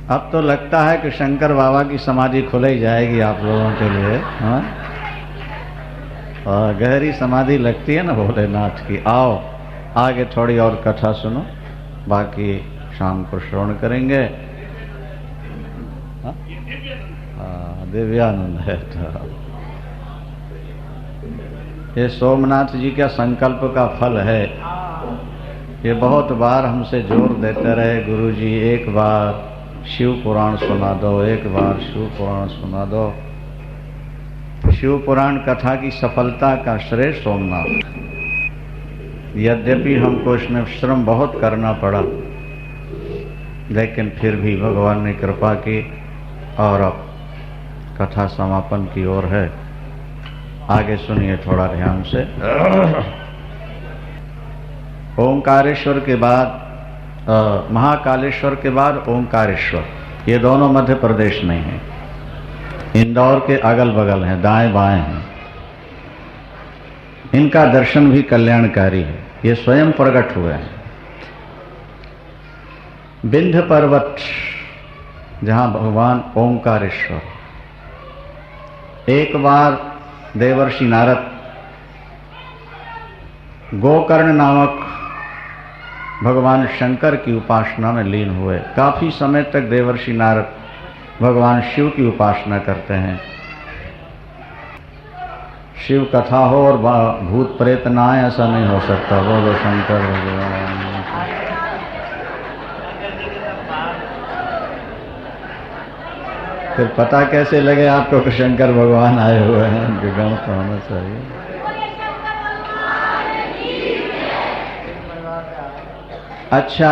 अब तो लगता है कि शंकर बाबा की समाधि खुल ही जाएगी आप लोगों के लिए। हाँ, और गहरी समाधि लगती है ना भोलेनाथ की। आओ आगे थोड़ी और कथा सुनो, बाकी शाम को श्रवण करेंगे। हाँ, दिव्यानंद है तो ये सोमनाथ जी का संकल्प का फल है। ये बहुत बार हमसे जोर देते रहे, गुरु जी एक बार शिव पुराण सुना दो, एक बार शिव पुराण सुना दो। शिव पुराण कथा की सफलता का श्रेय सोमनाथ। यद्यपि हमको इसमें श्रम बहुत करना पड़ा, लेकिन फिर भी भगवान ने कृपा की और अब कथा समापन की ओर है। आगे सुनिए थोड़ा ध्यान से। ओंकारेश्वर के बाद महाकालेश्वर के बाद ओंकारेश्वर, ये दोनों मध्य प्रदेश में हैं, इंदौर के अगल बगल हैं, दाएं बाएं हैं। इनका दर्शन भी कल्याणकारी है, ये स्वयं प्रकट हुए हैं। विंध्य पर्वत जहां भगवान ओंकारेश्वर, एक बार देवर्षि नारद गोकर्ण नामक भगवान शंकर की उपासना में लीन हुए। काफी समय तक देवर्षि नारद भगवान शिव की उपासना करते हैं। शिव कथा हो और भूत प्रेत ना आए ऐसा नहीं हो सकता। बोलो शंकर भगवान। फिर पता कैसे लगे आपको कि शंकर भगवान आए हुए हैं? उनके गण तो होना चाहिए। अच्छा,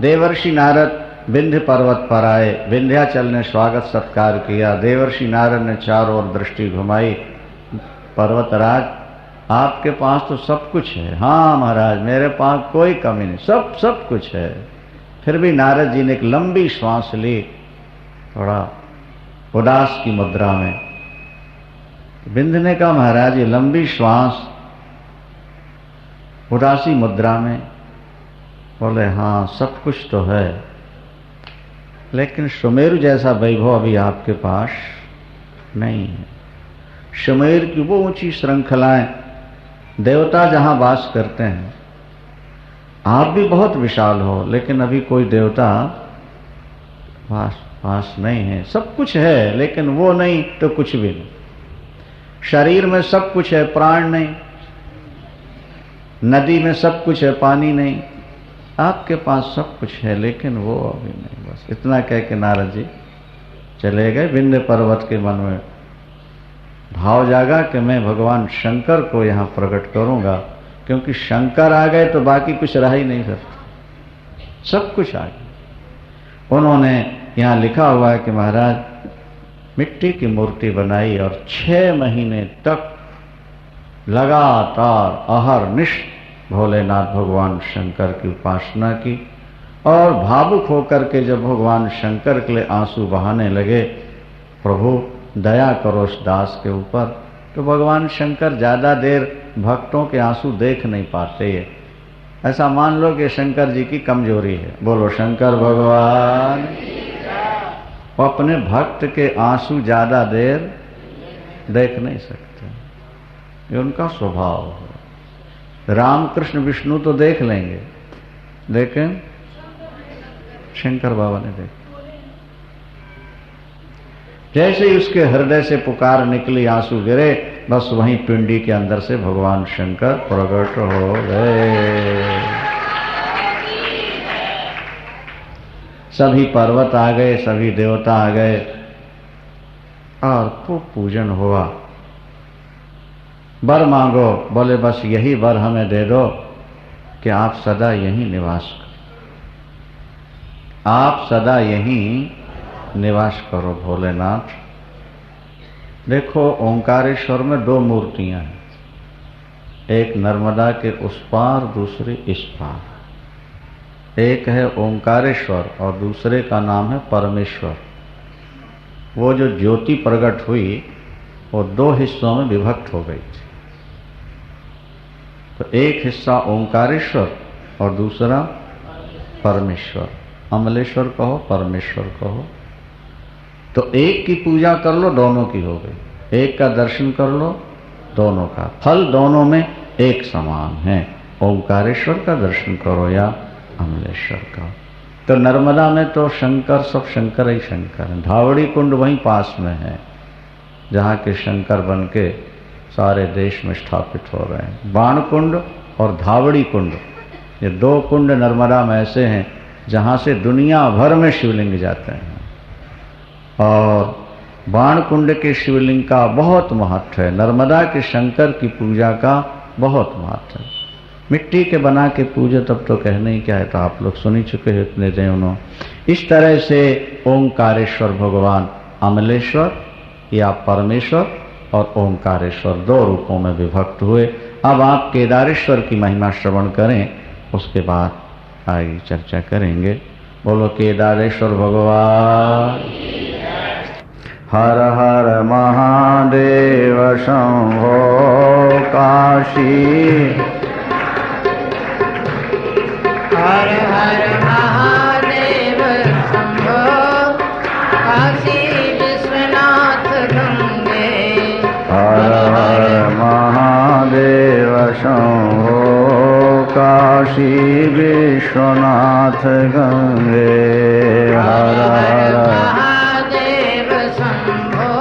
देवर्षि नारद विंध्य पर्वत पर आए। विंध्याचल ने स्वागत सत्कार किया। देवर्षि नारद ने चारों ओर दृष्टि घुमाई। पर्वतराज, आपके पास तो सब कुछ है। हाँ महाराज, मेरे पास कोई कमी नहीं, सब कुछ है। फिर भी नारद जी ने एक लंबी श्वास ली, थोड़ा उदास की मुद्रा में। विंध्य ने कहा, महाराज ये लंबी श्वास उदासी मुद्रा में? बोले हाँ सब कुछ तो है, लेकिन सुमेरु जैसा वैभव अभी आपके पास नहीं है। सुमेर की वो ऊंची श्रृंखलाएं, देवता जहां वास करते हैं, आप भी बहुत विशाल हो, लेकिन अभी कोई देवता पास नहीं है। सब कुछ है लेकिन वो नहीं तो कुछ भी नहीं। शरीर में सब कुछ है, प्राण नहीं। नदी में सब कुछ है, पानी नहीं। आपके पास सब कुछ है लेकिन वो अभी नहीं। बस इतना कह के नारद जी चले गए। विंध्य पर्वत के मन में भाव जागा कि मैं भगवान शंकर को यहाँ प्रकट करूंगा, क्योंकि शंकर आ गए तो बाकी कुछ रहा ही नहीं सकता, सब कुछ आ गया। उन्होंने यहाँ लिखा हुआ है कि महाराज मिट्टी की मूर्ति बनाई और 6 महीने तक लगातार अहरनिश भोलेनाथ भगवान शंकर की उपासना की। और भावुक होकर के जब भगवान शंकर के लिए आंसू बहाने लगे, प्रभु दया करो उस दास के ऊपर, तो भगवान शंकर ज्यादा देर भक्तों के आंसू देख नहीं पाते। ऐसा मान लो कि शंकर जी की कमजोरी है। बोलो शंकर भगवान। वो अपने भक्त के आंसू ज्यादा देर देख नहीं सकते, ये उनका स्वभाव है। राम कृष्ण विष्णु तो देख लेंगे, लेकिन शंकर बाबा ने देखा। जैसे ही उसके हृदय से पुकार निकली, आंसू गिरे, बस वहीं पिंडी के अंदर से भगवान शंकर प्रकट हो गए। सभी पर्वत आ गए, सभी देवता आ गए और खूब पूजन हुआ। वर मांगो, बोले बस यही वर हमें दे दो कि आप सदा यहीं निवास करो, आप सदा यहीं निवास करो भोलेनाथ। देखो ओंकारेश्वर में 2 मूर्तियां हैं, एक नर्मदा के उस पार, दूसरी इस पार। एक है ओंकारेश्वर और दूसरे का नाम है परमेश्वर। वो जो ज्योति प्रकट हुई वो 2 हिस्सों में विभक्त हो गई थी। तो एक हिस्सा ओंकारेश्वर और दूसरा परमेश्वर। अमलेश्वर कहो, परमेश्वर कहो। तो एक की पूजा कर लो, दोनों की हो गई। एक का दर्शन कर लो, दोनों का फल दोनों में एक समान है। ओंकारेश्वर का दर्शन करो या अमलेश्वर का। तो नर्मदा में तो शंकर, सब शंकर ही शंकर हैं। धावड़ी कुंड वहीं पास में है जहाँ के शंकर बन के सारे देश में स्थापित हो रहे हैं। बाण कुंड और धावड़ी कुंड, ये दो कुंड नर्मदा में ऐसे हैं जहाँ से दुनिया भर में शिवलिंग जाते हैं। और बाण कुंड के शिवलिंग का बहुत महत्व है, नर्मदा के शंकर की पूजा का बहुत महत्व है। मिट्टी के बना के पूजे तब तो कहने ही क्या है, तो आप लोग सुन ही चुके हैं इतने दिनों। इस तरह से ओंकारेश्वर भगवान अमलेश्वर या परमेश्वर और ओंकारेश्वर दो रूपों में विभक्त हुए। अब आप केदारेश्वर की महिमा श्रवण करें, उसके बाद आगे चर्चा करेंगे। बोलो केदारेश्वर भगवान। हर हर महादेव शंभो काशी। हर हर महादेव शंभो काशी विश्वनाथ गंगे। हर हर महादेव शंभो काशी विश्वनाथ गंगे। हर हर महादेव शंभो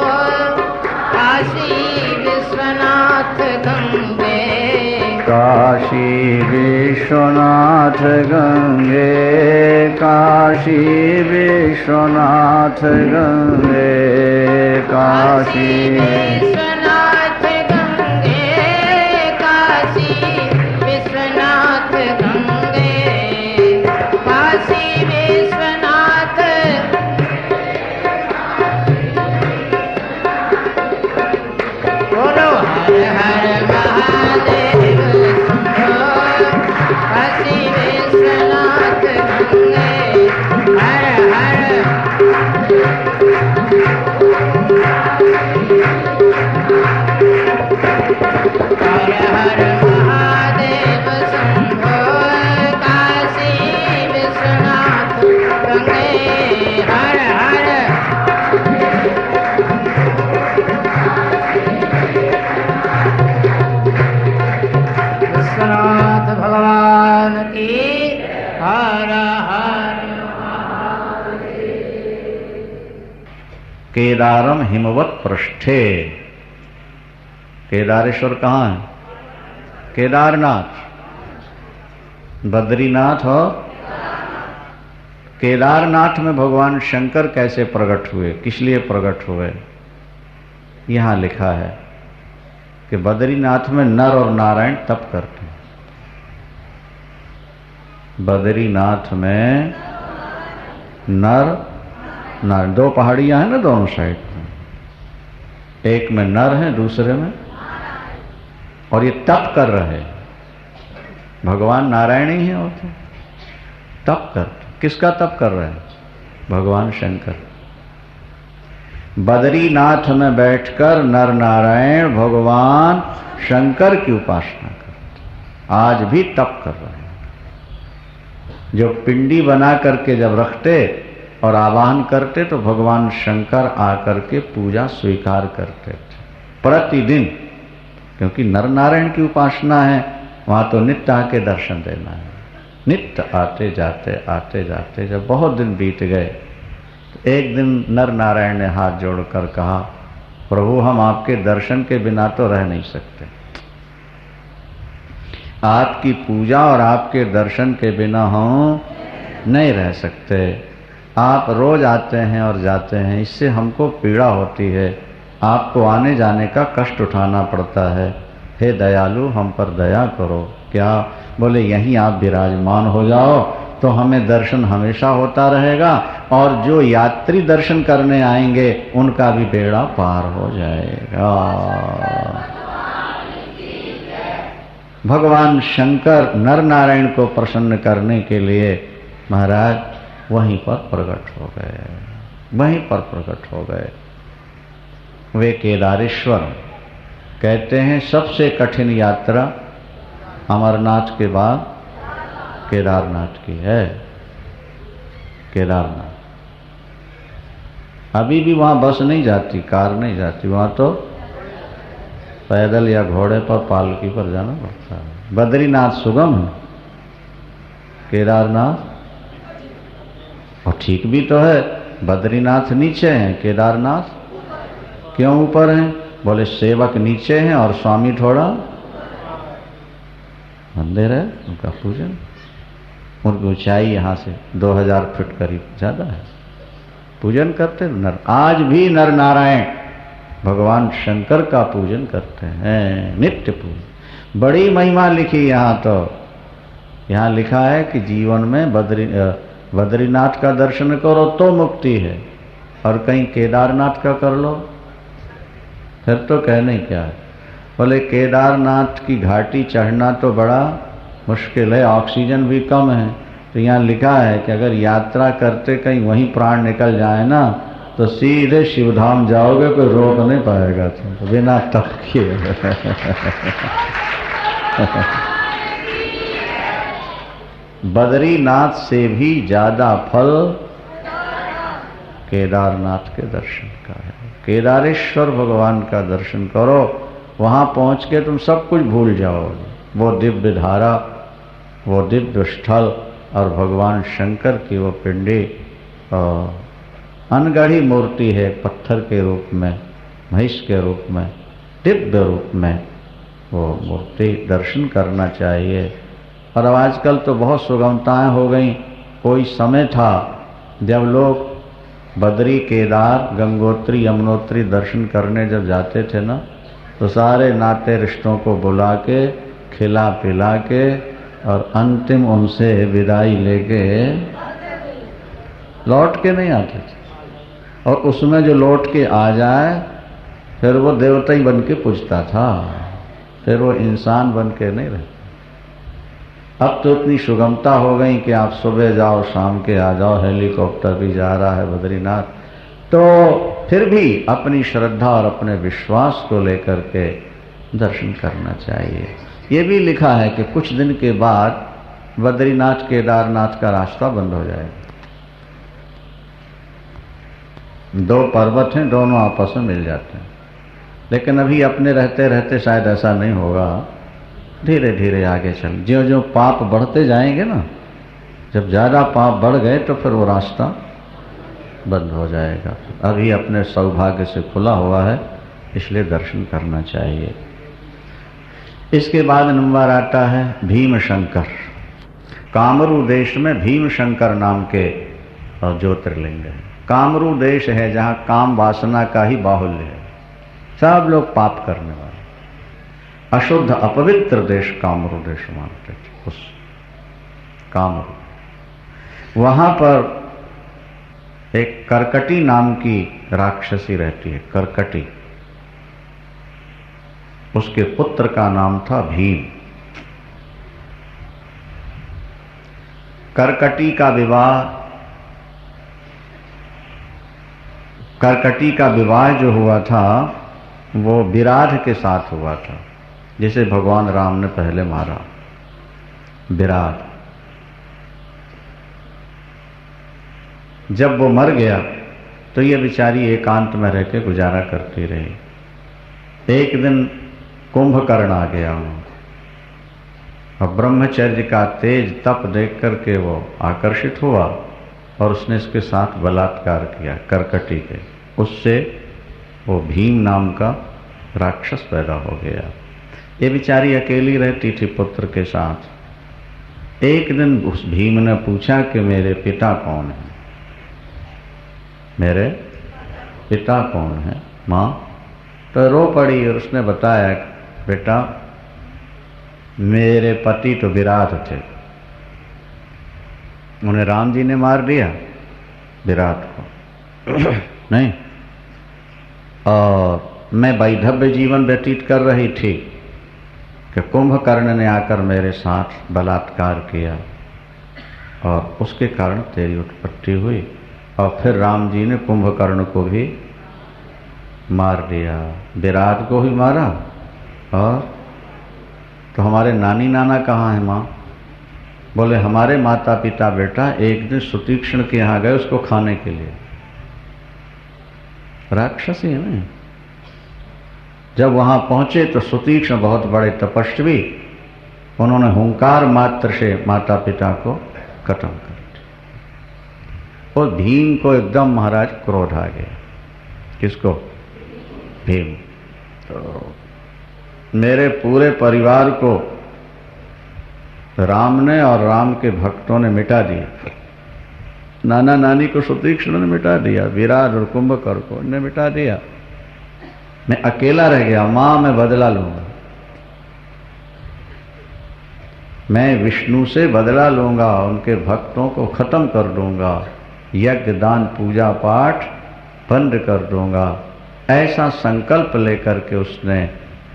काशी विश्वनाथ गंगे। काशी विश्वनाथ गंगे, काशी विश्वनाथ गंगे, काशी विश्वनाथ गंगे। काशी विश्वनाथ गंगे। काशी विश्वनाथ। बोलो हर हर महादेव शंभो काशी विश्वनाथ गंगे। हर हर हर हर महादेव शंभो काशी विश्वनाथ गंगे। हर हर विश्वनाथ भगवान की। हर हर केदारम हिमवत पृष्ठे। केदारेश्वर कहाँ है? केदारनाथ, बद्रीनाथ और केदारनाथ में भगवान शंकर कैसे प्रकट हुए, किस लिए प्रकट हुए? यहाँ लिखा है कि बद्रीनाथ में नर और नारायण तप करते हैं। बद्रीनाथ में नर नारायण, दो पहाड़ियां हैं ना दोनों साइड में, एक में नर है दूसरे में, और ये तप कर रहे हैं। भगवान नारायण ही है और तो तप कर, किसका तप कर रहे हैं? भगवान शंकर। बद्रीनाथ में बैठकर नर नारायण भगवान शंकर की उपासना करते, आज भी तप कर रहे हैं। जो पिंडी बना करके जब रखते और आवाहन करते तो भगवान शंकर आकर के पूजा स्वीकार करते थे प्रतिदिन, क्योंकि नर नारायण की उपासना है, वहां तो नित्य आके दर्शन देना है। नित्य आते जाते जब बहुत दिन बीत गए तो एक दिन नर नारायण ने हाथ जोड़कर कहा, प्रभु हम आपके दर्शन के बिना तो रह नहीं सकते, आपकी पूजा और आपके दर्शन के बिना हम नहीं रह सकते। आप रोज आते हैं और जाते हैं, इससे हमको पीड़ा होती है, आपको आने जाने का कष्ट उठाना पड़ता है। हे दयालु हम पर दया करो। क्या? बोले यहीं आप विराजमान हो जाओ तो हमें दर्शन हमेशा होता रहेगा, और जो यात्री दर्शन करने आएंगे उनका भी बेड़ा पार हो जाएगा। भगवान शंकर नर नारायण को प्रसन्न करने के लिए महाराज वहीं पर प्रकट हो गए, वहीं पर प्रकट हो गए। वे केदारेश्वर कहते हैं सबसे कठिन यात्रा अमरनाथ के बाद केदारनाथ की है। केदारनाथ। अभी भी वहाँ बस नहीं जाती, कार नहीं जाती, वहाँ तो पैदल या घोड़े पर पालकी पर जाना पड़ता है। बद्रीनाथ सुगम है, केदारनाथ और ठीक भी तो है। बद्रीनाथ नीचे हैं, केदारनाथ क्यों ऊपर हैं? बोले सेवक नीचे हैं और स्वामी थोड़ा मंदिर है, उनका पूजन, उनकी ऊंचाई यहाँ से 2000 फीट करीब ज़्यादा है, पूजन करते नर। आज भी नर नारायण भगवान शंकर का पूजन करते हैं, नित्य पूजन। बड़ी महिमा लिखी यहाँ तो। यहाँ लिखा है कि जीवन में बद्रीनाथ का दर्शन करो तो मुक्ति है, और कहीं केदारनाथ का कर लो फिर तो कहने क्या है। बोले केदारनाथ की घाटी चढ़ना तो बड़ा मुश्किल है, ऑक्सीजन भी कम है। तो यहाँ लिखा है कि अगर यात्रा करते कहीं वहीं प्राण निकल जाए ना तो सीधे शिवधाम जाओगे, कोई रोक नहीं पाएगा तुम बिना तप किए। बद्रीनाथ से भी ज्यादा फल केदारनाथ के दर्शन का है। केदारेश्वर भगवान का दर्शन करो, वहां पहुंच के तुम सब कुछ भूल जाओगे। वो दिव्य धारा, वो दिव्य स्थल और भगवान शंकर की वो पिंडी अनगढ़ी मूर्ति है, पत्थर के रूप में, महिष के रूप में, दिव्य रूप में वो मूर्ति दर्शन करना चाहिए। और अब आजकल तो बहुत सुगमताएं हो गई। कोई समय था जब लोग बद्री, केदार, गंगोत्री, यमुनोत्री दर्शन करने जब जाते थे ना, तो सारे नाते रिश्तों को बुला के, खिला पिला के और अंतिम उनसे विदाई लेके लौट के नहीं आते थे। और उसमें जो लौट के आ जाए फिर वो देवता ही बन के पूजता था, फिर वो इंसान बन के नहीं रहता। अब तो इतनी सुगमता हो गई कि आप सुबह जाओ शाम के आ जाओ, हेलीकॉप्टर भी जा रहा है बद्रीनाथ। तो फिर भी अपनी श्रद्धा और अपने विश्वास को लेकर के दर्शन करना चाहिए। ये भी लिखा है कि कुछ दिन के बाद बद्रीनाथ केदारनाथ का रास्ता बंद हो जाएगा। दो पर्वत हैं, दोनों आपस में मिल जाते हैं, लेकिन अभी अपने रहते रहते शायद ऐसा नहीं होगा। धीरे धीरे आगे चल, ज्यों ज्यों पाप बढ़ते जाएंगे ना, जब ज़्यादा पाप बढ़ गए तो फिर वो रास्ता बंद हो जाएगा। अभी अपने सौभाग्य से खुला हुआ है, इसलिए दर्शन करना चाहिए। इसके बाद नंबर आता है भीम शंकर। कामरू देश में भीम शंकर नाम के ज्योतिर्लिंग है। कामरू देश है जहाँ काम वासना का ही बाहुल्य है, सब लोग पाप करने वाले, अशुद्ध अपवित्र देश कामरू देश मानते थे। उस कामरू, वहाँ पर एक करकटी नाम की राक्षसी रहती है, करकटी। उसके पुत्र का नाम था भीम। करकटी का विवाह जो हुआ था वो विराध के साथ हुआ था, जिसे भगवान राम ने पहले मारा, विराध। जब वो मर गया तो ये बेचारी एकांत में रह के गुजारा करती रही। एक दिन कुंभकर्ण आ गया और ब्रह्मचर्य का तेज तप देख करके वो आकर्षित हुआ और उसने इसके साथ बलात्कार किया करकटी के। उससे वो भीम नाम का राक्षस पैदा हो गया। ये बेचारी अकेली रहती थी पुत्र के साथ। एक दिन उस भीम ने पूछा कि मेरे पिता कौन है, मेरे पिता कौन है माँ? तो रो पड़ी और उसने बताया बेटा मेरे पति तो विराट थे, उन्हें राम जी ने मार दिया विराट को नहीं, और मैं वैधव्य जीवन व्यतीत कर रही थी कि कुंभकर्ण ने आकर मेरे साथ बलात्कार किया और उसके कारण तेरी उत्पत्ति हुई। और फिर राम जी ने कुंभकर्ण को भी मार दिया, विराट को ही मारा। और तो हमारे नानी नाना कहाँ है माँ? बोले हमारे माता पिता बेटा एक दिन सुतीक्ष्ण के यहाँ गए उसको खाने के लिए। राक्षसी है ना। जब वहां पहुंचे तो सुतीक्ष्ण बहुत बड़े तपस्वी, उन्होंने हुंकार मात्र से माता पिता को खत्म कर दिया। और भीम को एकदम महाराज क्रोध आ गया। किसको? भीम। तो मेरे पूरे परिवार को राम ने और राम के भक्तों ने मिटा दिया। नाना नानी को सुतीक्ष्ण ने मिटा दिया, विराट और कुंभकर्ण को ने मिटा दिया। मैं अकेला रह गया। मां मैं बदला लूंगा, मैं विष्णु से बदला लूंगा, उनके भक्तों को खत्म कर दूंगा, यज्ञ दान पूजा पाठ बंद कर दूंगा। ऐसा संकल्प लेकर के उसने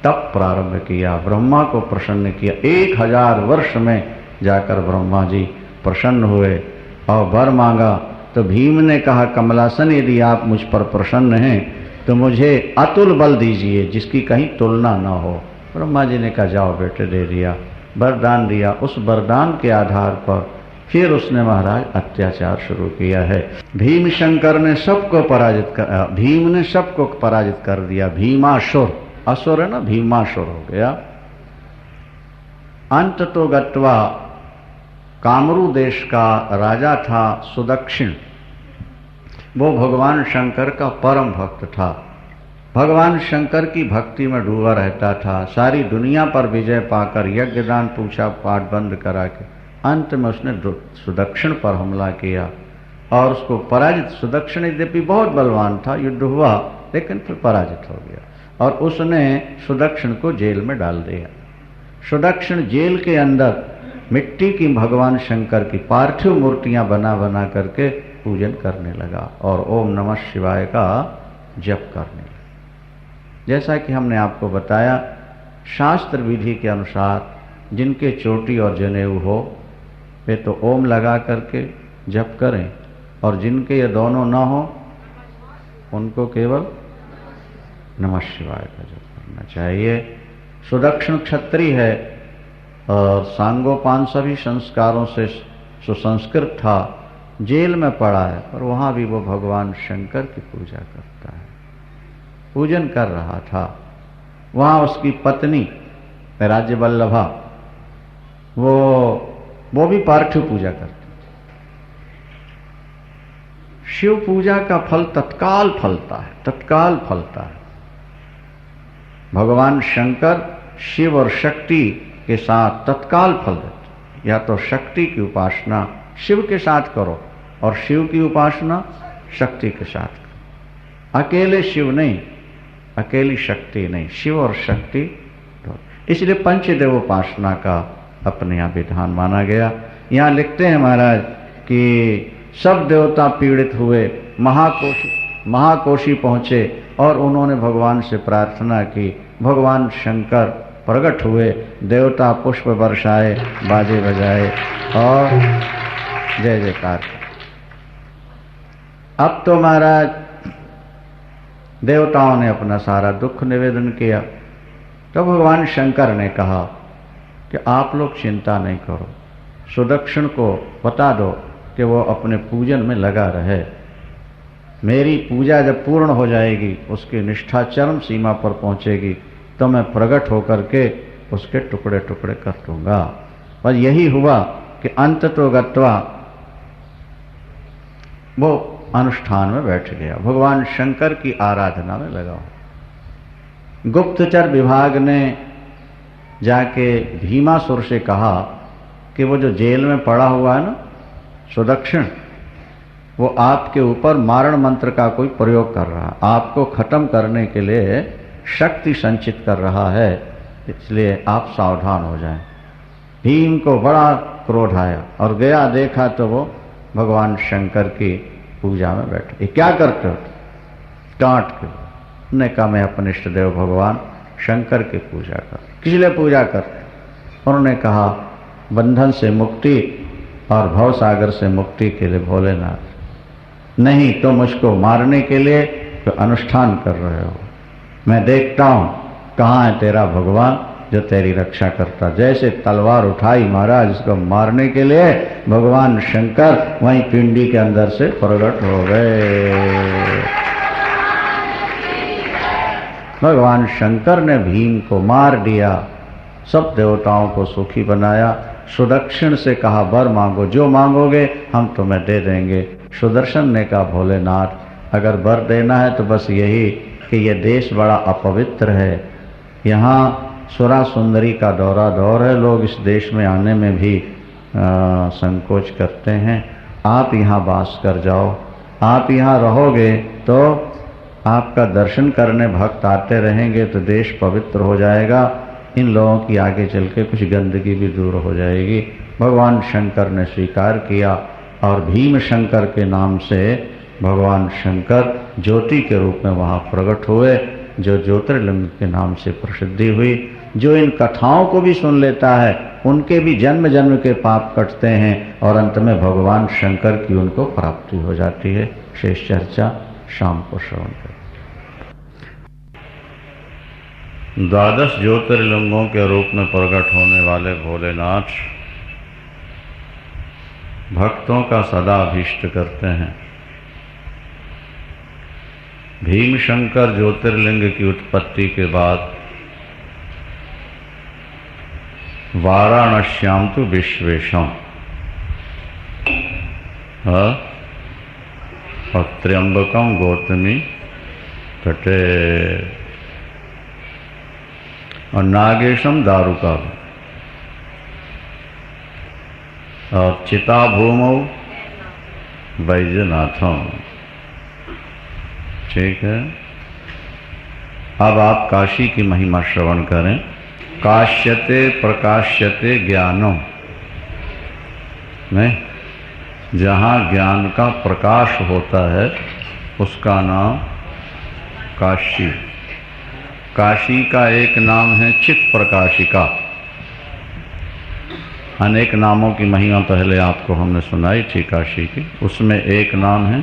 तप प्रारंभ किया, ब्रह्मा को प्रसन्न किया। 1000 वर्ष में जाकर ब्रह्मा जी प्रसन्न हुए और वर मांगा। तो भीम ने कहा कमलासन यदि आप मुझ पर प्रसन्न हैं तो मुझे अतुल बल दीजिए जिसकी कहीं तुलना न हो। ब्रह्मा जी ने कहा जाओ बेटे, दे दिया, वरदान दिया। उस वरदान के आधार पर फिर उसने महाराज अत्याचार शुरू किया है। भीम शंकर ने सबको पराजित कर, भीम ने सबको पराजित कर दिया। भीमासुर, असुर है ना, भीमासुर हो गया। अंत तो गत्वा कामरू देश का राजा था सुदक्षिण। वो भगवान शंकर का परम भक्त था। भगवान शंकर की भक्ति में डूबा रहता था। सारी दुनिया पर विजय पाकर यज्ञ दान पूजा पाठ बंद करा के अंत में उसने सुदक्षिण पर हमला किया और उसको पराजित। सुदक्षिण यद्यपि बहुत बलवान था, युद्ध हुआ लेकिन फिर पराजित हो गया और उसने सुदक्षिण को जेल में डाल दिया। सुदक्षिण जेल के अंदर मिट्टी की भगवान शंकर की पार्थिव मूर्तियां बना बना करके पूजन करने लगा और ओम नमः शिवाय का जप करने लगा। जैसा कि हमने आपको बताया, शास्त्र विधि के अनुसार जिनके चोटी और जनेऊ हो वे तो ओम लगा करके जप करें, और जिनके ये दोनों न हो उनको केवल नमः शिवाय का जप करना चाहिए। सुदक्षिण क्षत्रिय है और सांगोपान सभी संस्कारों से सुसंस्कृत था। जेल में पड़ा है और वहां भी वो भगवान शंकर की पूजा करता है, पूजन कर रहा था। वहां उसकी पत्नी राज्यवल्लभा वो भी पार्थिव पूजा करती। शिव पूजा का फल तत्काल फलता है, तत्काल फलता है। भगवान शंकर शिव और शक्ति के साथ तत्काल फल देते। या तो शक्ति की उपासना शिव के साथ करो और शिव की उपासना शक्ति के साथ करो। अकेले शिव नहीं, अकेली शक्ति नहीं, शिव और शक्ति। इसलिए पंचदेव उपासना का अपने यहाँ विधान माना गया। यहाँ लिखते हैं महाराज कि सब देवता पीड़ित हुए, महाकोशी पहुँचे और उन्होंने भगवान से प्रार्थना की। भगवान शंकर प्रकट हुए, देवता पुष्प बरसाए, बाजे बजाए और जय जयकार। अब तो महाराज देवताओं ने अपना सारा दुख निवेदन किया। तो भगवान शंकर ने कहा कि आप लोग चिंता नहीं करो, सुदक्षिण को बता दो कि वो अपने पूजन में लगा रहे। मेरी पूजा जब पूर्ण हो जाएगी, उसकी निष्ठा चरम सीमा पर पहुंचेगी, तो मैं प्रकट होकर के उसके टुकड़े टुकड़े कर दूंगा। और यही हुआ कि अंत तो गत्वा वो अनुष्ठान में बैठ गया, भगवान शंकर की आराधना में लगा। गुप्तचर विभाग ने जाके भीमासुर से कहा कि वो जो जेल में पड़ा हुआ है ना सुदक्षिण, वो आपके ऊपर मारण मंत्र का कोई प्रयोग कर रहा है, आपको खत्म करने के लिए शक्ति संचित कर रहा है, इसलिए आप सावधान हो जाएं। भीम को बड़ा क्रोध आया और गया, देखा तो वो भगवान शंकर की पूजा में बैठे। ये क्या करते हो? डांट के ने कहा मैं अपने इष्ट देव भगवान शंकर की पूजा कर। किस लिए पूजा करते? उन्होंने कहा बंधन से मुक्ति और भव सागर से मुक्ति के लिए भोलेनाथ, नहीं तो मुझको मारने के लिए तो अनुष्ठान कर रहे हो। मैं देखता हूं कहाँ है तेरा भगवान जो तेरी रक्षा करता। जैसे तलवार उठाई महाराज उसको मारने के लिए, भगवान शंकर वहीं पिंडी के अंदर से प्रकट हो गए। भगवान शंकर ने भीम को मार दिया, सब देवताओं को सुखी बनाया। सुदक्षिण से कहा वर मांगो, जो मांगोगे हम तुम्हें दे देंगे। सुदर्शन ने कहा भोलेनाथ अगर वर देना है तो बस यही कि ये देश बड़ा अपवित्र है, यहाँ सुरा सुंदरी का दौरा दौर है, लोग इस देश में आने में भी संकोच करते हैं। आप यहाँ वास कर जाओ, आप यहाँ रहोगे तो आपका दर्शन करने भक्त आते रहेंगे तो देश पवित्र हो जाएगा, इन लोगों की आगे चल के कुछ गंदगी भी दूर हो जाएगी। भगवान शंकर ने स्वीकार किया और भीम शंकर के नाम से भगवान शंकर ज्योति के रूप में वहाँ प्रकट हुए, जो ज्योतिर्लिंग के नाम से प्रसिद्धि हुई। जो इन कथाओं को भी सुन लेता है उनके भी जन्म जन्म के पाप कटते हैं और अंत में भगवान शंकर की उनको प्राप्ति हो जाती है। शेष चर्चा शाम को श्रवण करें। द्वादश ज्योतिर्लिंगों के रूप में प्रकट होने वाले भोलेनाथ भक्तों का सदा अभीष्ट करते हैं। भीम शंकर ज्योतिर्लिंग की उत्पत्ति के बाद वाराणस्याम तो विश्वेशम और त्र्यंबकम गौतमी तटे और नागेशम दारुका और चिता भूमौ वैजनाथम। ठीक है, अब आप काशी की महिमा श्रवण करें। काश्यते प्रकाश्यते ज्ञानो, नहीं, जहाँ ज्ञान का प्रकाश होता है उसका नाम काशी। काशी का एक नाम है चित प्रकाशिका। अनेक नामों की महिमा पहले आपको हमने सुनाई थी काशी की, उसमें एक नाम है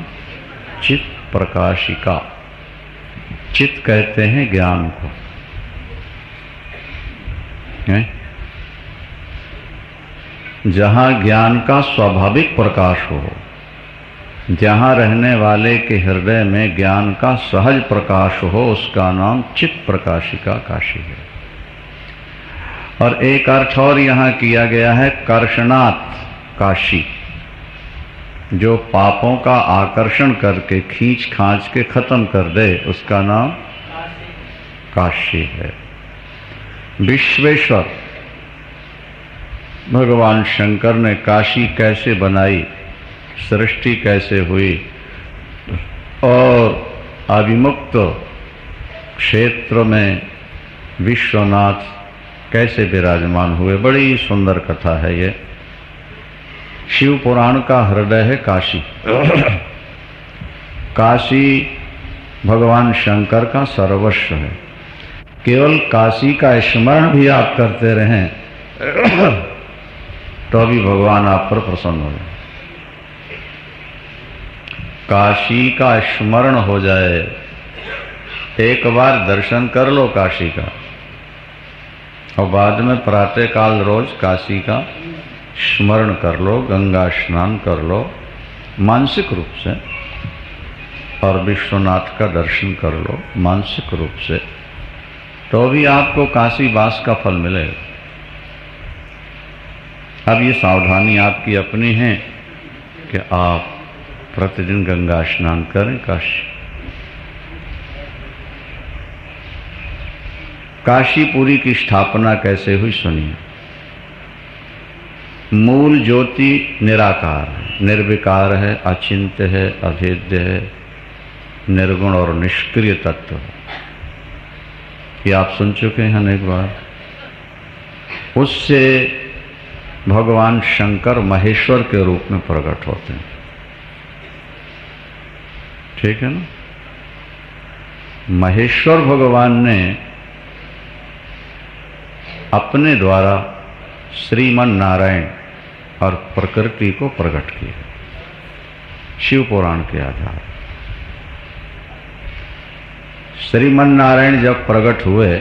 चित प्रकाशिका। चित कहते हैं ज्ञान को, जहाँ ज्ञान का स्वाभाविक प्रकाश हो, जहाँ रहने वाले के हृदय में ज्ञान का सहज प्रकाश हो, उसका नाम चित प्रकाशिका काशी है। और एक अर्थ और यहाँ किया गया है कर्षणात् काशी, जो पापों का आकर्षण करके खींच खांच के खत्म कर दे, उसका नाम काशी है। विश्वेश्वर भगवान शंकर ने काशी कैसे बनाई, सृष्टि कैसे हुई और अविमुक्त क्षेत्र में विश्वनाथ कैसे विराजमान हुए, बड़ी सुंदर कथा है ये। शिव पुराण का हृदय है काशी। काशी भगवान शंकर का सर्वस्व है। केवल काशी का स्मरण भी आप करते रहें तो भी भगवान आप पर प्रसन्न हो जाए। काशी का स्मरण हो जाए, एक बार दर्शन कर लो काशी का और बाद में प्रातः काल रोज काशी का स्मरण कर लो, गंगा स्नान कर लो मानसिक रूप से, और विश्वनाथ का दर्शन कर लो मानसिक रूप से, तो भी आपको काशी वास का फल मिलेगा। अब ये सावधानी आपकी अपनी है कि आप प्रतिदिन गंगा स्नान करें। काशीपुरी की स्थापना कैसे हुई सुनिए। मूल ज्योति निराकार है, निर्विकार है, अचिंत्य है, अभेद्य है, निर्गुण और निष्क्रिय तत्व है। ये आप सुन चुके हैं अनेक बार। उससे भगवान शंकर महेश्वर के रूप में प्रकट होते हैं। ठीक है ना। महेश्वर भगवान ने अपने द्वारा श्रीमन नारायण और प्रकृति को प्रकट किया शिव पुराण के आधार। श्रीमन नारायण जब प्रकट हुए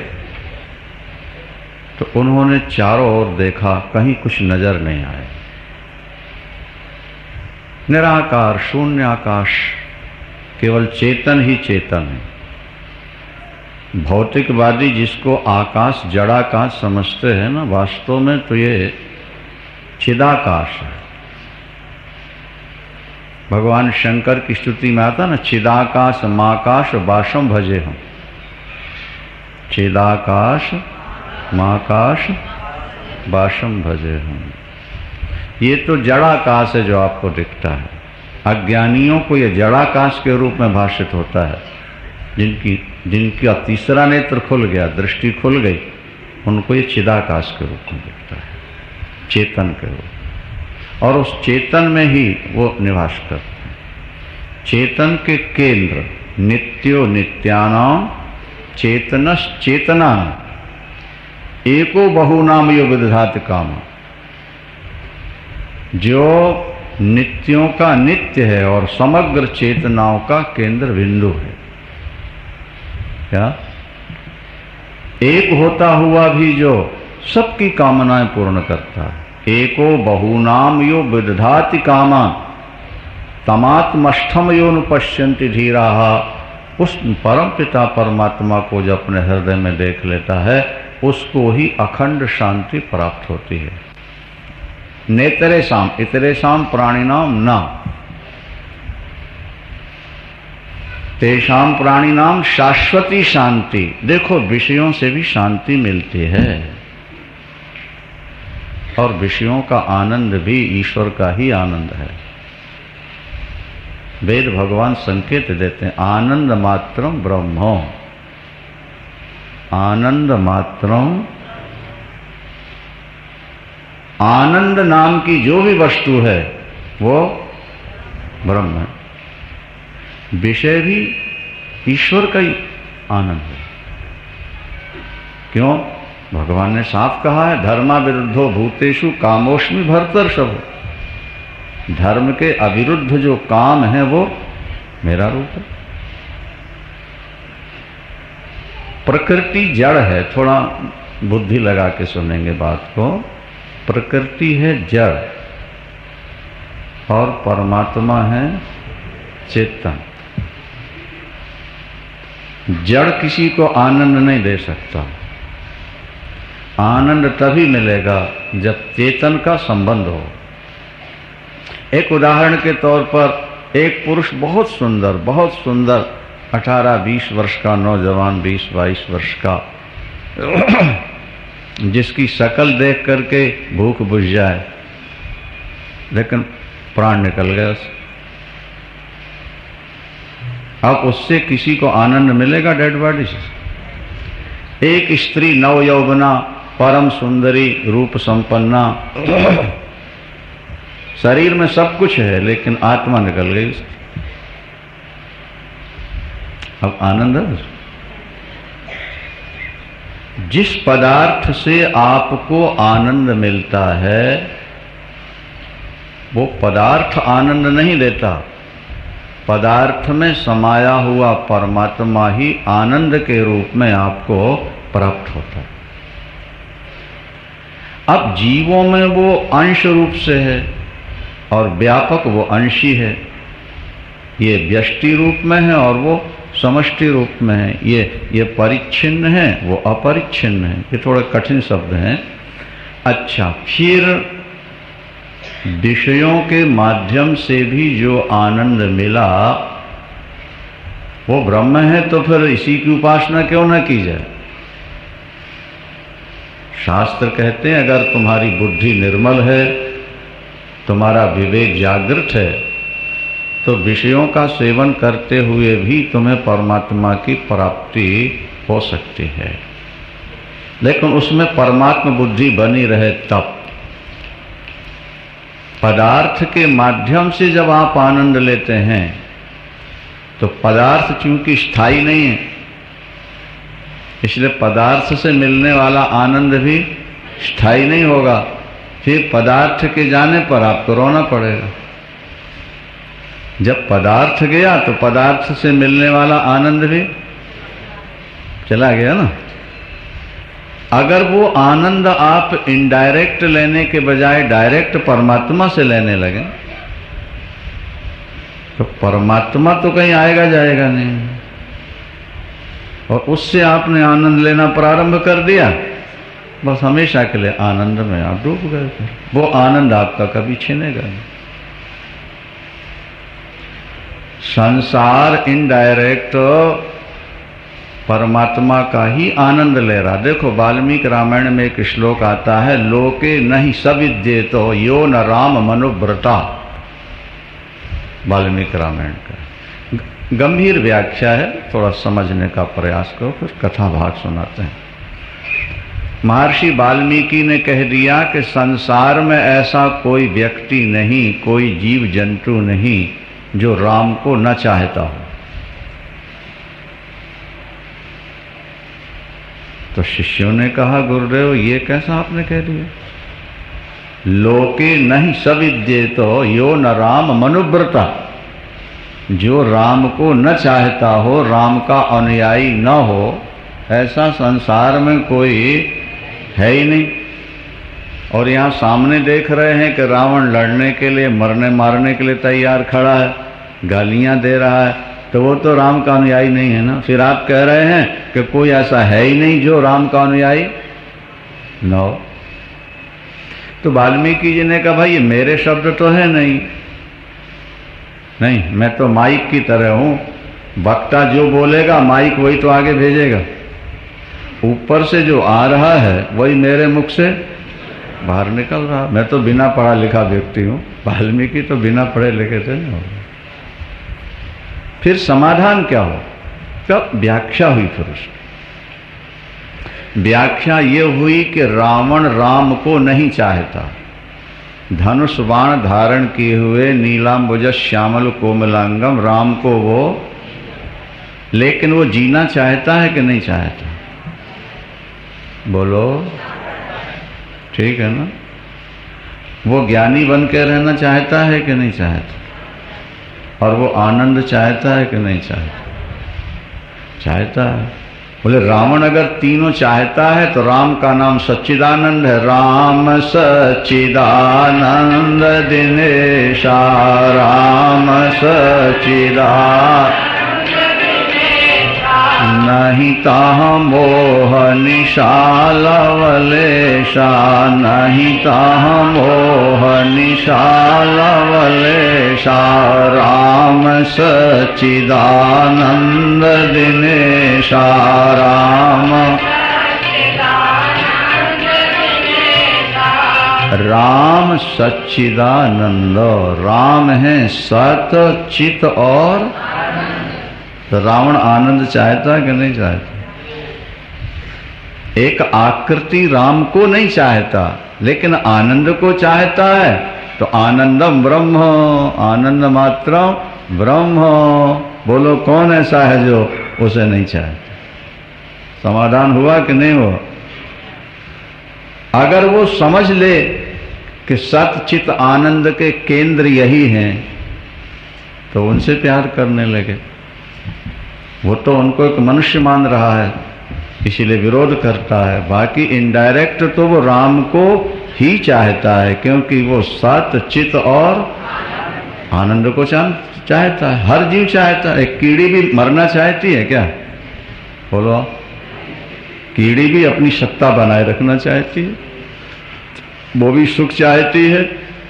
तो उन्होंने चारों ओर देखा, कहीं कुछ नजर नहीं आया। निराकार शून्य आकाश, केवल चेतन ही चेतन है। भौतिकवादी जिसको आकाश जड़ाकाश समझते हैं ना, वास्तव में तो ये चिदाकाश है। भगवान शंकर की स्तुति में आता ना, चिदाकाश माकाश वाशम भजे हम। चिदाकाश माकाश वाशम भजे हम। ये तो जड़ाकाश है जो आपको दिखता है। अज्ञानियों को ये जड़ाकाश के रूप में भाषित होता है। जिनका तीसरा नेत्र खुल गया, दृष्टि खुल गई, उनको ये चिदाकाश के रूप में दिखता है, चेतन के रूप। और उस चेतन में ही वो निवास करते हैं। चेतन के केंद्र नित्यो नित्यानाम चेतनस चेतना एको बहुनाम यो विदधाति काम। जो नित्यों का नित्य है और समग्र चेतनाओं का केंद्र बिंदु है। क्या? एक होता हुआ भी जो सबकी कामनाएं पूर्ण करता है। एको बहुनाम यो विदधाति कामान तमात्मष्ठम यो न पश्यन्ति धीराः। उस परम पिता परमात्मा को जो अपने हृदय में देख लेता है, उसको ही अखंड शांति प्राप्त होती है। नेतरेषाम इतरेषाम प्राणिनाम न तेषाम प्राणिनाम शाश्वती शांति। देखो, विषयों से भी शांति मिलती है और विषयों का आनंद भी ईश्वर का ही आनंद है। वेद भगवान संकेत देते हैं, आनंद मात्रम ब्रह्मो। आनंद मात्रम, आनंद नाम की जो भी वस्तु है वो ब्रह्म है। विषय भी ईश्वर का ही आनंद है। क्यों? भगवान ने साफ कहा है, धर्मा विरुद्धो भूतेषु कामोष्मि भर्तर्षभ। धर्म के अविरुद्ध जो काम है वो मेरा रूप है। प्रकृति जड़ है, थोड़ा बुद्धि लगा के सुनेंगे बात को। प्रकृति है जड़ और परमात्मा है चेतन। जड़ किसी को आनंद नहीं दे सकता। आनंद तभी मिलेगा जब चेतन का संबंध हो। एक उदाहरण के तौर पर, एक पुरुष बहुत सुंदर 18-20 वर्ष का नौजवान, 20-22 वर्ष का, जिसकी शक्ल देख करके भूख बुझ जाए, लेकिन प्राण निकल गया उससे। अब उससे किसी को आनंद मिलेगा डेड बॉडी से? एक स्त्री नव यौवना, परम सुंदरी, रूप संपन्ना, शरीर में सब कुछ है, लेकिन आत्मा निकल गई उसकी। अब आनंद है? जिस पदार्थ से आपको आनंद मिलता है वो पदार्थ आनंद नहीं देता। पदार्थ में समाया हुआ परमात्मा ही आनंद के रूप में आपको प्राप्त होता है। अब जीवों में वो अंश रूप से है और व्यापक वो अंशी है। ये व्यष्टि रूप में है और वो समष्टि रूप में है। ये परिच्छिन्न है, वो अपरिच्छिन्न है। ये थोड़े कठिन शब्द हैं। अच्छा, फिर विषयों के माध्यम से भी जो आनंद मिला वो ब्रह्म है, तो फिर इसी की उपासना क्यों न की जाए? शास्त्र कहते हैं, अगर तुम्हारी बुद्धि निर्मल है, तुम्हारा विवेक जागृत है, तो विषयों का सेवन करते हुए भी तुम्हें परमात्मा की प्राप्ति हो सकती है, लेकिन उसमें परमात्मा बुद्धि बनी रहे तब। पदार्थ के माध्यम से जब आप आनंद लेते हैं तो पदार्थ चूंकि स्थायी नहीं है, इसलिए पदार्थ से मिलने वाला आनंद भी स्थायी नहीं होगा। फिर पदार्थ के जाने पर आपको रोना पड़ेगा। जब पदार्थ गया तो पदार्थ से मिलने वाला आनंद भी चला गया ना। अगर वो आनंद आप इनडायरेक्ट लेने के बजाय डायरेक्ट परमात्मा से लेने लगे तो परमात्मा तो कहीं आएगा जाएगा नहीं, और उससे आपने आनंद लेना प्रारंभ कर दिया, बस हमेशा के लिए आनंद में आप डूब गए थे। वो आनंद आपका कभी छिनेगा नहीं। संसार इनडायरेक्ट परमात्मा का ही आनंद ले रहा। देखो वाल्मीकि रामायण में एक श्लोक आता है, लोके नहीं सविद्येतो यो न राम मनुव्रता। वाल्मीकि रामायण का गंभीर व्याख्या है, थोड़ा समझने का प्रयास करो, फिर कथा भाग सुनाते हैं। महर्षि वाल्मीकि ने कह दिया कि संसार में ऐसा कोई व्यक्ति नहीं, कोई जीव जंतु नहीं जो राम को न चाहता हो। तो शिष्यों ने कहा, गुरुदेव ये कैसा आपने कह दिया? लोके नहीं सविद्येतो यो न राम मनुव्रता। जो राम को न चाहता हो, राम का अनुयायी न हो, ऐसा संसार में कोई है ही नहीं। और यहाँ सामने देख रहे हैं कि रावण लड़ने के लिए, मरने मारने के लिए तैयार खड़ा है, गालियां दे रहा है, तो वो तो राम का अनुयायी नहीं है ना। फिर आप कह रहे हैं कि कोई ऐसा है ही नहीं जो राम का अनुयायी न हो। तो वाल्मीकि जी ने कहा, भाई ये मेरे शब्द तो है नहीं, मैं तो माइक की तरह हूं। वक्ता जो बोलेगा माइक वही तो आगे भेजेगा। ऊपर से जो आ रहा है वही मेरे मुख से बाहर निकल रहा। मैं तो बिना पढ़ा लिखा व्यक्ति हूं, वाल्मीकि तो बिना पढ़े लिखे थे ना। फिर समाधान क्या हो? तब व्याख्या हुई। फिर उसकी व्याख्या ये हुई कि रावण राम को नहीं चाहता। धनुष बाण धारण किए हुए नीलांबुज श्यामल कोमलांगम राम को वो, लेकिन वो जीना चाहता है कि नहीं चाहता? बोलो, ठीक है ना? वो ज्ञानी बन के रहना चाहता है कि नहीं चाहता? और वो आनंद चाहता है कि नहीं चाहता? चाहता है। बोले रावण अगर तीनों चाहता है तो राम का नाम सच्चिदानंद है। राम सच्चिदानंद दिनेशा, राम सच्चिदानंद नहीं ताह मोह निशालवलेशा, नहीं ताह मोह निशालवलेशा, राम सच्चिदानंद दिनेशा, राम सच्चिदानंद। राम है सत चित और, तो रावण आनंद चाहता है कि नहीं चाहता? एक आकृति राम को नहीं चाहता लेकिन आनंद को चाहता है। तो आनंदम ब्रह्म, आनंद मात्रम ब्रह्म। बोलो कौन ऐसा है जो उसे नहीं चाहता? समाधान हुआ कि नहीं हुआ? अगर वो समझ ले कि सत चित आनंद के केंद्र यही हैं तो उनसे प्यार करने लगे। वो तो उनको एक मनुष्य मान रहा है इसीलिए विरोध करता है। बाकी इनडायरेक्ट तो वो राम को ही चाहता है, क्योंकि वो सत चित और आनंद को चाहता है। हर जीव चाहता है। एक कीड़ी भी मरना चाहती है क्या? बोलो, कीड़ी भी अपनी सत्ता बनाए रखना चाहती है, वो भी सुख चाहती है,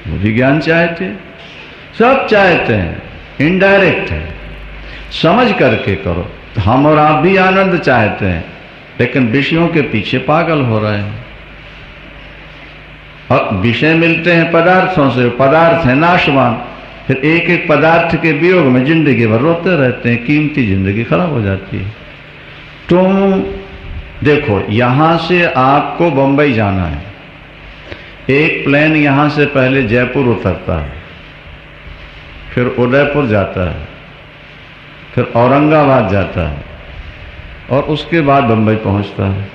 वो भी ज्ञान चाहती है, सब चाहते हैं। इनडायरेक्ट है, समझ करके करो। हम और आप भी आनंद चाहते हैं लेकिन विषयों के पीछे पागल हो रहे हैं। और विषय मिलते हैं पदार्थों से, पदार्थ है नाशवान। फिर एक एक पदार्थ के वियोग में जिंदगी भर रोते रहते हैं, कीमती जिंदगी खराब हो जाती है। तुम देखो, यहां से आपको बंबई जाना है, एक प्लेन यहां से पहले जयपुर उतरता है, फिर उदयपुर जाता है, फिर औरंगाबाद जाता है और उसके बाद बंबई पहुंचता है।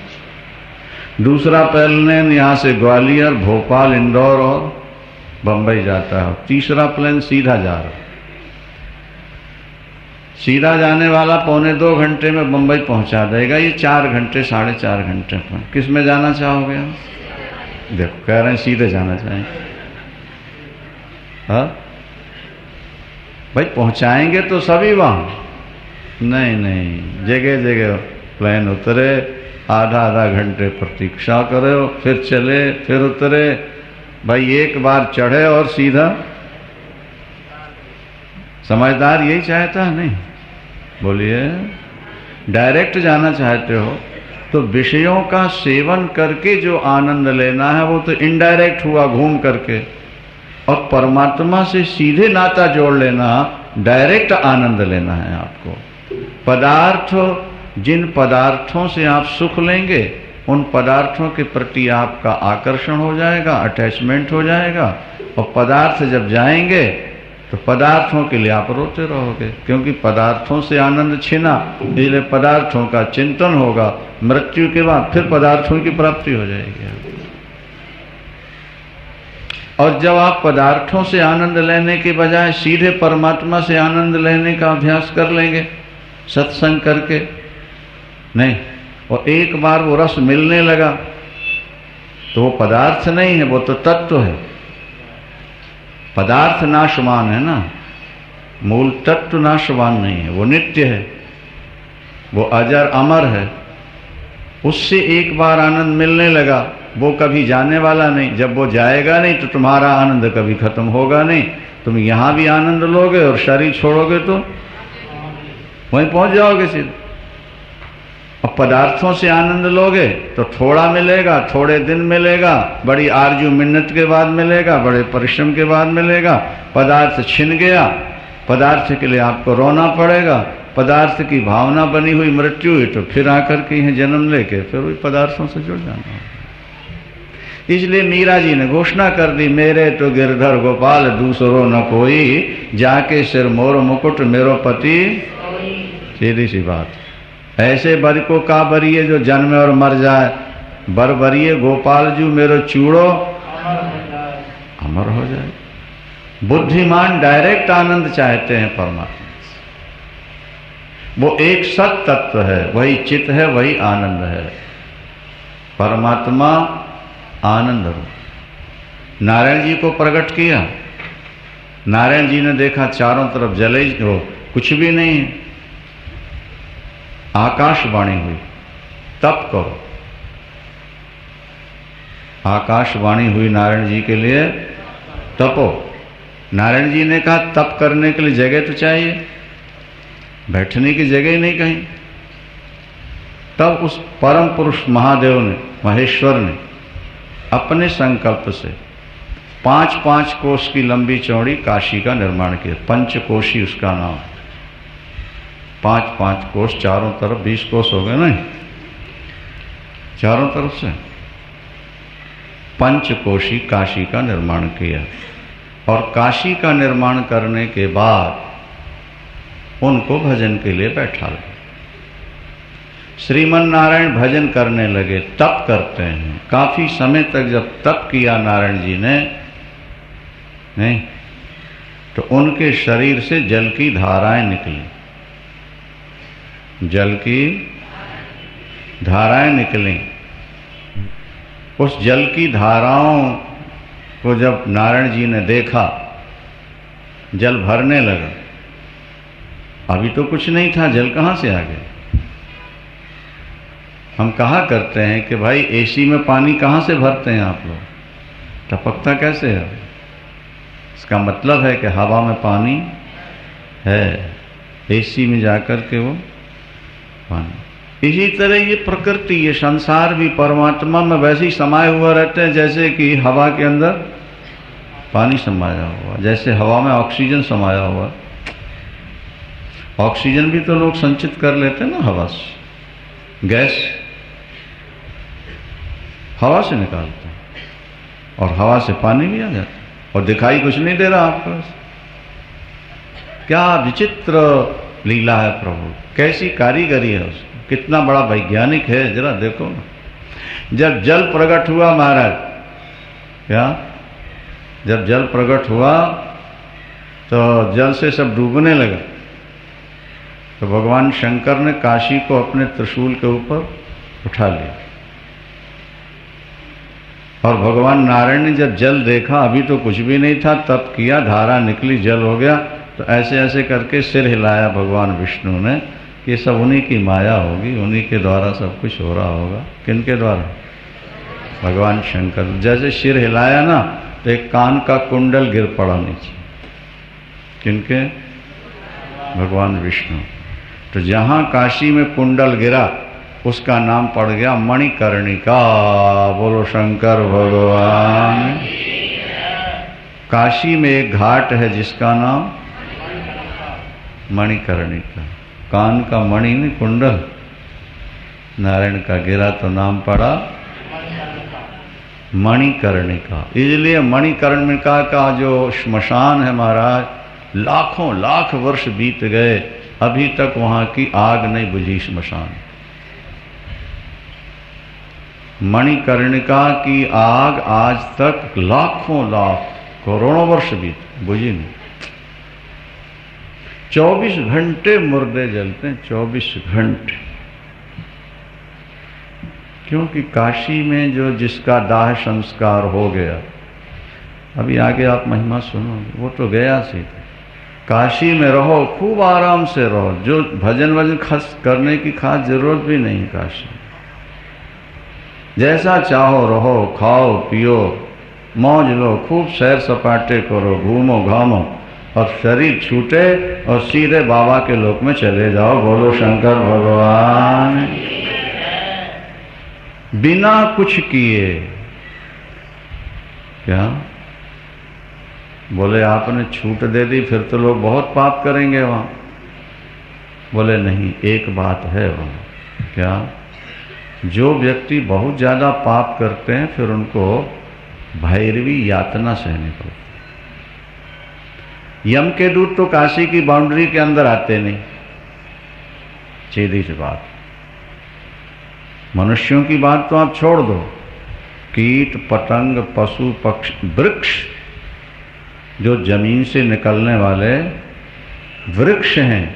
दूसरा प्लेन यहाँ से ग्वालियर, भोपाल, इंदौर और बंबई जाता है। तीसरा प्लेन सीधा जा रहा है। सीधा जाने वाला 1.25 घंटे में बम्बई पहुंचा देगा, ये 4 घंटे 4.5 घंटे पर। किस में जाना चाहोगे आप? देखो कह रहे हैं सीधे जाना चाहेंगे। हाँ भाई पहुंचाएंगे तो सभी वहाँ, नहीं नहीं, जगह जगह प्लेन उतरे, आधा घंटे प्रतीक्षा करो, फिर चले, फिर उतरे। भाई एक बार चढ़े और सीधा। समझदार यही चाहता है? नहीं बोलिए। डायरेक्ट जाना चाहते हो तो विषयों का सेवन करके जो आनंद लेना है वो तो इनडायरेक्ट हुआ, घूम करके। और परमात्मा से सीधे नाता जोड़ लेना, डायरेक्ट आनंद लेना है आपको। पदार्थ, जिन पदार्थों से आप सुख लेंगे उन पदार्थों के प्रति आपका आकर्षण हो जाएगा, अटैचमेंट हो जाएगा। और पदार्थ जब जाएंगे तो पदार्थों के लिए आप रोते रहोगे, क्योंकि पदार्थों से आनंद छिना, इसलिए पदार्थों का चिंतन होगा। मृत्यु के बाद फिर पदार्थों की प्राप्ति हो जाएगी। और जब आप पदार्थों से आनंद लेने के बजाय सीधे परमात्मा से आनंद लेने का अभ्यास कर लेंगे सत्संग करके, नहीं, और एक बार वो रस मिलने लगा तो वो पदार्थ नहीं है, वो तो तत्व है। पदार्थ नाशवान है ना, मूल तत्व नाशवान नहीं है, वो नित्य है, वो अजर अमर है। उससे एक बार आनंद मिलने लगा, वो कभी जाने वाला नहीं। जब वो जाएगा नहीं तो तुम्हारा आनंद कभी खत्म होगा नहीं। तुम यहाँ भी आनंद लोगे और शरीर छोड़ोगे तो वहीं पहुंच जाओगे सीधे। और पदार्थों से आनंद लोगे तो थोड़ा मिलेगा, थोड़े दिन मिलेगा, बड़ी आरजू मिन्नत के बाद मिलेगा, बड़े परिश्रम के बाद मिलेगा। पदार्थ छिन गया, पदार्थ के लिए आपको रोना पड़ेगा। पदार्थ की भावना बनी हुई मृत्यु हुई तो फिर आकर के यहाँ जन्म लेके फिर वही पदार्थों से जुड़ जाना होगा। इसलिए मीरा जी ने घोषणा कर दी, मेरे तो गिरधर गोपाल दूसरो न कोई, जाके सिर मोर मुकुट मेरो पति। सीधी सी बात। ऐसे बर को का बरिए जो जन्मे और मर जाए, बर बरिए गोपाल जू मेरो चूड़ो अमर हो जाए। बुद्धिमान डायरेक्ट आनंद चाहते हैं परमात्मा से। वो एक सत तत्व है, वही चित है, वही आनंद है। परमात्मा आनंद रूप नारायण जी को प्रकट किया। नारायण जी ने देखा चारों तरफ जले हो, कुछ भी नहीं है। आकाशवाणी हुई, तप करो। आकाशवाणी हुई नारायण जी के लिए, तपो। नारायण जी ने कहा तप करने के लिए जगह तो चाहिए, बैठने की जगह ही नहीं कहीं। तब उस परम पुरुष महादेव ने, महेश्वर ने अपने संकल्प से 5-5 कोस की लंबी चौड़ी काशी का निर्माण किया। पंचकोशी उसका नाम है। 5-5 कोस चारों तरफ, 20 कोस हो गए नहीं, चारों तरफ से पंचकोशी काशी का निर्माण किया। और काशी का निर्माण करने के बाद उनको भजन के लिए बैठा लगा। श्रीमन नारायण भजन करने लगे, तप करते हैं। काफी समय तक जब तप किया नारायण जी ने, नहीं तो उनके शरीर से जल की धाराएं निकली। जल की धाराएं निकली। उस जल की धाराओं को जब नारायण जी ने देखा, जल भरने लगा। अभी तो कुछ नहीं था, जल कहाँ से आ गया? हम कहा करते हैं कि भाई एसी में पानी कहाँ से भरते हैं आप लोग, टपकता कैसे है? इसका मतलब है कि हवा में पानी है, एसी में जाकर के वो पानी। इसी तरह ये प्रकृति, ये संसार भी परमात्मा में वैसे ही समाये हुआ रहते हैं जैसे कि हवा के अंदर पानी समाया हुआ, जैसे हवा में ऑक्सीजन समाया हुआ। ऑक्सीजन भी तो लोग संचित कर लेते हैं ना हवा से, गैस हवा से निकालते हैं, और हवा से पानी भी आ जाता है, और दिखाई कुछ नहीं दे रहा आपको। क्या विचित्र लीला है प्रभु, कैसी कारीगरी है उसकी, कितना बड़ा वैज्ञानिक है, जरा देखो ना। जब जल प्रकट हुआ महाराज, क्या जब जल प्रकट हुआ तो जल से सब डूबने लगा। तो भगवान शंकर ने काशी को अपने त्रिशूल के ऊपर उठा लिया। और भगवान नारायण ने जब जल देखा, अभी तो कुछ भी नहीं था, तप किया, धारा निकली, जल हो गया, तो ऐसे ऐसे करके सिर हिलाया भगवान विष्णु ने। ये सब उन्हीं की माया होगी, उन्हीं के द्वारा सब कुछ हो रहा होगा। किनके द्वारा? भगवान शंकर। जैसे सिर हिलाया ना, तो एक कान का कुंडल गिर पड़ा नीचे। किनके? भगवान विष्णु। तो जहाँ काशी में कुंडल गिरा, उसका नाम पड़ गया मणिकर्णिका। बोलो शंकर भगवान। काशी में एक घाट है जिसका नाम मणिकर्णिका। कान का मणि ने कुंडल नारायण का गिरा तो नाम पड़ा मणिकर्णिका। इसलिए मणिकर्णिका का जो श्मशान है महाराज, लाखों लाख वर्ष बीत गए, अभी तक वहां की आग नहीं बुझी श्मशान। मणिकर्णिका की आग आज तक लाखों लाख करोड़ों वर्ष बीत बुझी नहीं। 24 घंटे मुर्दे जलते हैं, 24 घंटे। क्योंकि काशी में जो जिसका दाह संस्कार हो गया, अभी आगे आप महिमा सुनोगे, वो तो गया सीधे। काशी में रहो, खूब आराम से रहो, जो भजन वजन खस करने की खास जरूरत भी नहीं। काशी जैसा चाहो रहो, खाओ पियो, मौज लो, खूब सैर सपाटे करो, घूमो घामो, और शरीर छूटे और सीधे बाबा के लोक में चले जाओ। बोलो शंकर भगवान। बिना कुछ किए। क्या बोले? आपने छूट दे दी, फिर तो लोग बहुत पाप करेंगे वहां। बोले नहीं, एक बात है वहां। क्या? जो व्यक्ति बहुत ज्यादा पाप करते हैं, फिर उनको भैरवी यातना सहनी पड़ती। यम के दूत तो काशी की बाउंड्री के अंदर आते नहीं, सीधी सी बात। मनुष्यों की बात तो आप छोड़ दो, कीट पतंग पशु पक्षी वृक्ष, जो जमीन से निकलने वाले वृक्ष हैं,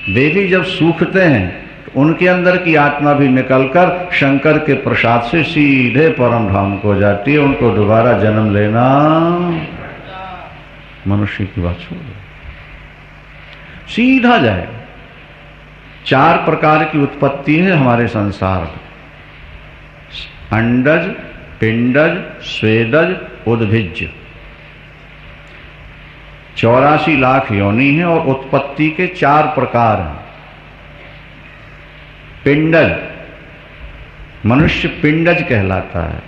वे भी जब सूखते हैं तो उनके अंदर की आत्मा भी निकलकर शंकर के प्रसाद से सीधे परम धाम को जाती है। उनको दोबारा जन्म लेना, मनुष्य की बात छोड़ दो, सीधा जाएगा। 4 प्रकार की उत्पत्ति है हमारे संसार में: अंडज, पिंडज, स्वेदज, उद्भिज्ज। 84 लाख योनि है और उत्पत्ति के 4 प्रकार हैं। पिंडज, मनुष्य पिंडज कहलाता है।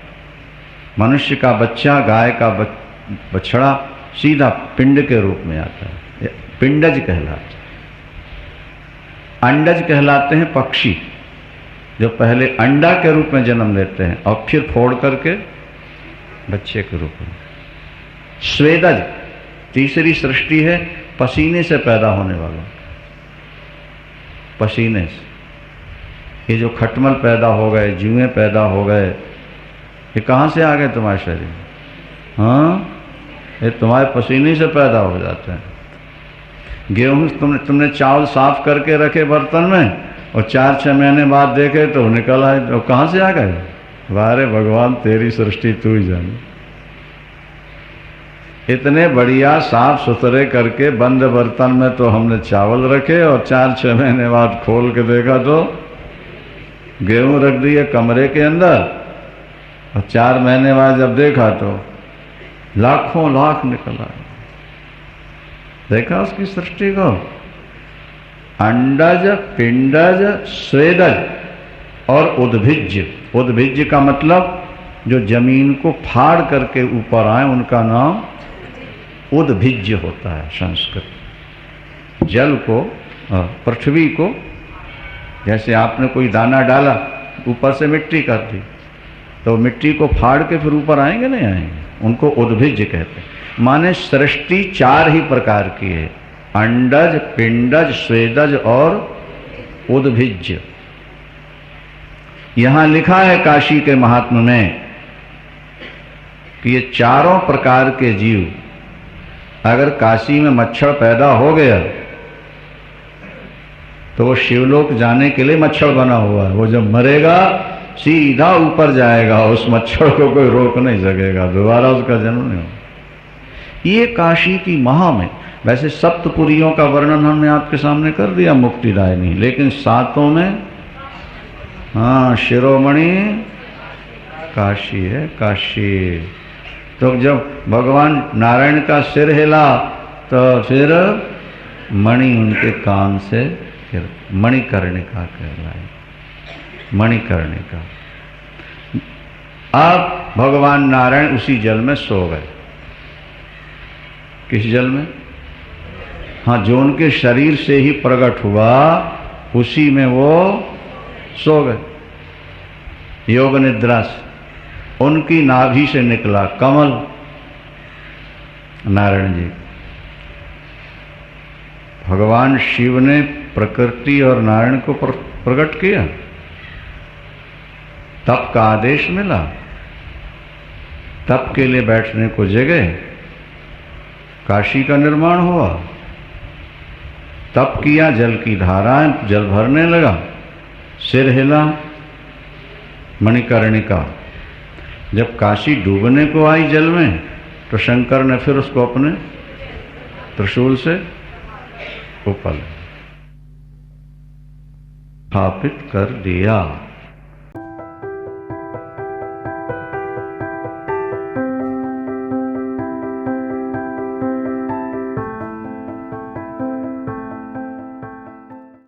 मनुष्य का बच्चा, गाय का बछड़ा सीधा पिंड के रूप में आता है, पिंडज कहलाता है। अंडज कहलाते हैं पक्षी, जो पहले अंडा के रूप में जन्म लेते हैं और फिर फोड़ करके बच्चे के रूप में। स्वेदज, तीसरी सृष्टि है, पसीने से पैदा होने वाला। पसीने से ये जो खटमल पैदा हो गए, जुएं पैदा हो गए, ये कहाँ से आ गए तुम्हारे शरीर? हाँ, ये तुम्हारे पसीने से पैदा हो जाते हैं। गेहूं तुमने चावल साफ करके रखे बर्तन में और 4-6 महीने बाद देखे तो निकल आए, तो कहाँ से आ गए? वारे भगवान, तेरी सृष्टि तू ही जाने। इतने बढ़िया साफ सुथरे करके बंद बर्तन में तो हमने चावल रखे और 4-6 महीने बाद खोल के देखा तो गेहूं रख दिए कमरे के अंदर, और 4 महीने बाद जब देखा तो लाखों लाख निकल आए। देखा उसकी सृष्टि को? अंडज, पिंडज, स्वेदज और उद्भिज्ज। उद्भिज्ज का मतलब जो जमीन को फाड़ करके ऊपर आए, उनका नाम उद्भिज्ज होता है संस्कृत। जल को, पृथ्वी को, जैसे आपने कोई दाना डाला, ऊपर से मिट्टी कर दी, तो मिट्टी को फाड़ के फिर ऊपर आएंगे नहीं आएंगे, उनको उद्भिज्ज कहते हैं। माने सृष्टि 4 ही प्रकार की है: अंडज, पिंडज, स्वेदज और उद्भिज्ज। यहां लिखा है काशी के महात्म्य में कि ये चारों प्रकार के जीव, अगर काशी में मच्छर पैदा हो गया तो वो शिवलोक जाने के लिए मच्छर बना हुआ है। वो जब मरेगा सीधा ऊपर जाएगा, उस मच्छर को कोई रोक नहीं सकेगा, दोबारा उसका जन्म नहीं होगा। ये काशी की महिमा में। वैसे सप्तपुरियों का वर्णन हमने आपके सामने कर दिया मुक्तिदायिनी, लेकिन सातों में हाँ शिरोमणि काशी है, काशी। तो जब भगवान नारायण का सिर हिला तो फिर मणि उनके कान से फिर मणिकर्णिका कहलाए, मणिकर्णिका। अब भगवान नारायण उसी जल में सो गए। किस जल में? हाँ, जो उनके शरीर से ही प्रकट हुआ उसी में वो सो गए योग निद्रा से। उनकी नाभि से निकला कमल, नारायण जी। भगवान शिव ने प्रकृति और नारायण को प्रकट किया, तप का आदेश मिला, तप के लिए बैठने को जगह, काशी का निर्माण हुआ, तप किया, जल की धाराएं, जल भरने लगा, सिर हिला, मणिकर्णिका। जब काशी डूबने को आई जल में तो शंकर ने फिर उसको अपने त्रिशूल से ऊपर स्थापित कर दिया।